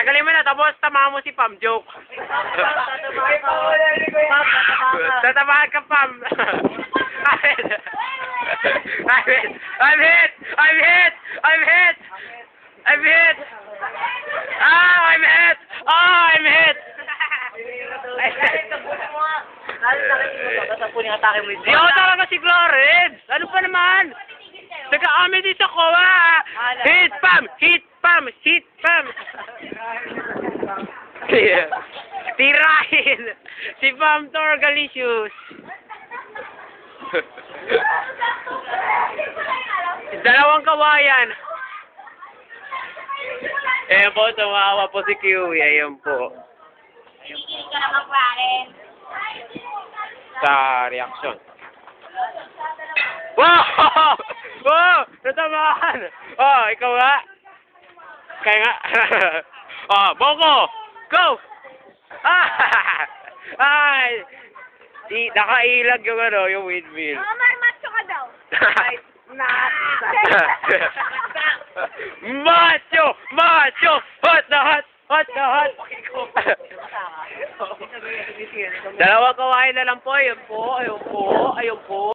Tagalin mo na, tapos tamahan mo si Pam. Joke. Tatabahan ka, Pam. I'm hit! I'm hit! I'm hit! I'm hit! I'm hit! Ah, I'm hit! Oh, I'm hit! Di ako talaga si Flores! Ano pa naman? Nag-aami din sa kowa! Hit, Pam! Hit, Pam! Hit, Pam! Tirahin! Si Pam Torgalicious! Dalawang kawayan! Ayan po, tumawa po si Kiwi. Ayan po. Kikinig ka naman, pare. Sa reaction. Wow! Wow! Natamaan! Oh, ikaw nga. Kaya nga. Oh, Boko! Go! Ah! Ay! Nakailag yung ano, yung windmill. Macho ka daw. Macho! Macho! Hot na hot! Hot na hot! Dalawang kawain na lang po. Ayun po. Ayun po. Ayun po.